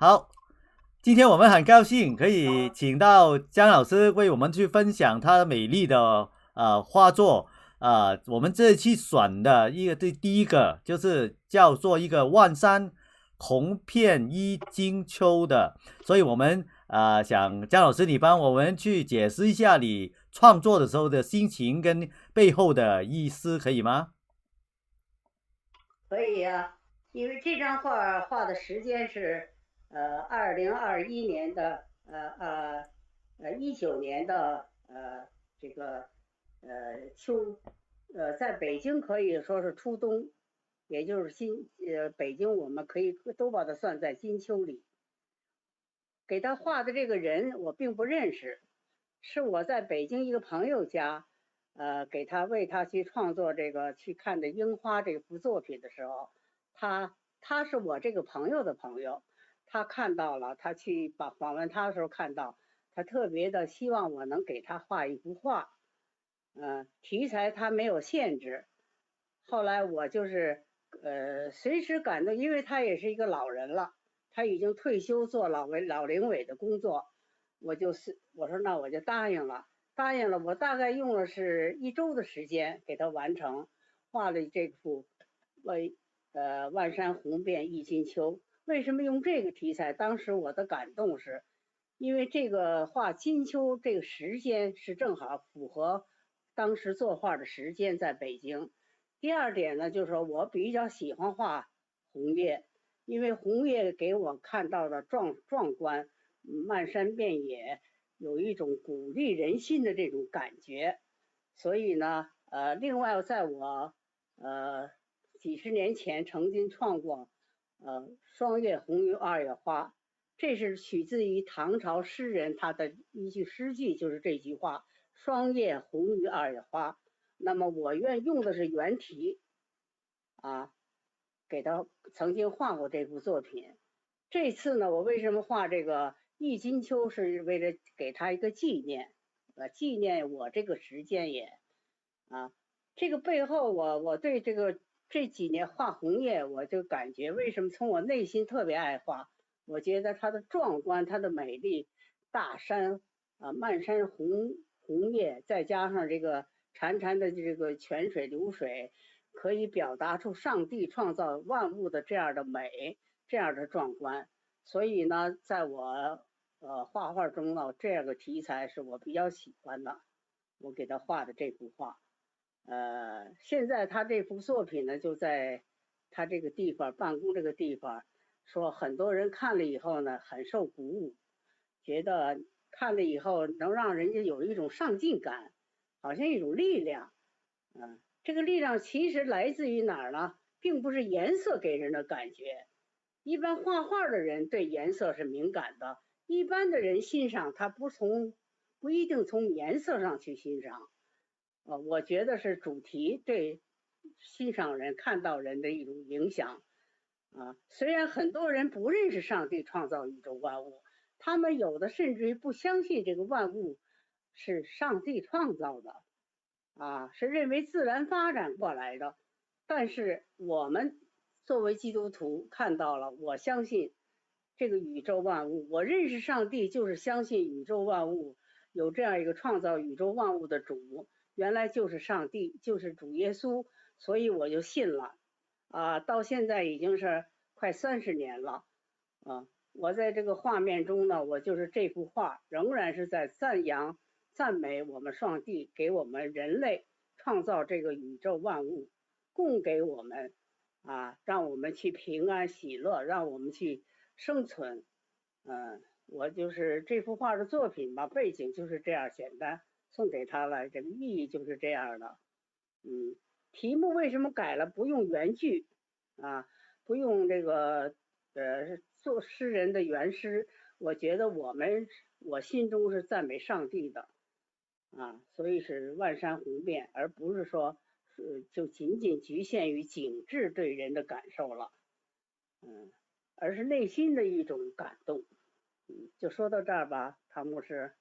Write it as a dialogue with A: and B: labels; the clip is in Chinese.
A: 好，今天我们很高兴可以请到姜老师为我们去分享他美丽的画作。我们这一期选的第一个就是叫做一个万山红遍一金秋的，所以我们想姜老师你帮我们去解释一下你创作的时候的心情跟背后的意思，可以吗？
B: 可以呀，因为这张画画的时间是2021年的19年的这个秋在北京可以说是初冬，也就是北京我们可以都把它算在金秋里。给他画的这个人我并不认识，是我在北京一个朋友家，为他去创作这个去看的樱花这幅作品的时候，他是我这个朋友的朋友，他看到了，他去访问他的时候看到，他特别的希望我能给他画一幅画，题材他没有限制。后来我就是随时感动，因为他也是一个老人了，他已经退休做老龄委的工作，我说那我就答应了，我大概用了是1周的时间给他完成，画了这幅万山红遍一金秋。为什么用这个题材？当时我的感动是，因为这个画金秋这个时间是正好符合当时作画的时间，在北京。第二点呢，就是说我比较喜欢画红叶，因为红叶给我看到的壮观，漫山遍野，有一种鼓励人心的这种感觉。所以呢，另外在我几十年前曾经创过双月红于二月花，这是取自于唐朝诗人他的一句诗句，就是这句话：霜叶红于二月花。那么我用的是原题啊，给他曾经画过这幅作品。这次呢，我为什么画这个忆金秋，是为了给他一个纪念，纪念我这个时间也啊。这个背后我对这几年画红叶，我就感觉为什么从我内心特别爱画，我觉得它的壮观，它的美丽，大山漫山红叶，再加上这个潺潺的这个泉水流水，可以表达出上帝创造万物的这样的美，这样的壮观。所以呢，在我画画中呢，这样的题材是我比较喜欢的，我给他画的这幅画。现在他这幅作品呢，就在他这个地方办公这个地方，说很多人看了以后呢，很受鼓舞，觉得看了以后能让人家有一种上进感，好像一种力量。这个力量其实来自于哪儿呢？并不是颜色给人的感觉，一般画画的人对颜色是敏感的，一般的人欣赏他不一定从颜色上去欣赏。我觉得是主题对欣赏人、看到人的一种影响。虽然很多人不认识上帝创造宇宙万物，他们有的甚至于不相信这个万物是上帝创造的，是认为自然发展过来的。但是我们作为基督徒看到了，我相信这个宇宙万物，我认识上帝就是相信宇宙万物有这样一个创造宇宙万物的主，原来就是上帝，就是主耶稣，所以我就信了。到现在已经是快30年了。我在这个画面中呢，我就是这幅画仍然是在赞美我们上帝给我们人类创造这个宇宙万物，供给我们让我们去平安喜乐，让我们去生存。我就是这幅画的作品吧，背景就是这样简单，送给他了，这个意义就是这样的。嗯，题目为什么改了？不用原句啊，不用这个做诗人的原诗。我觉得我心中是赞美上帝的所以是万山红遍，而不是说就仅仅局限于景致对人的感受了。嗯，而是内心的一种感动。就说到这儿吧，唐牧师。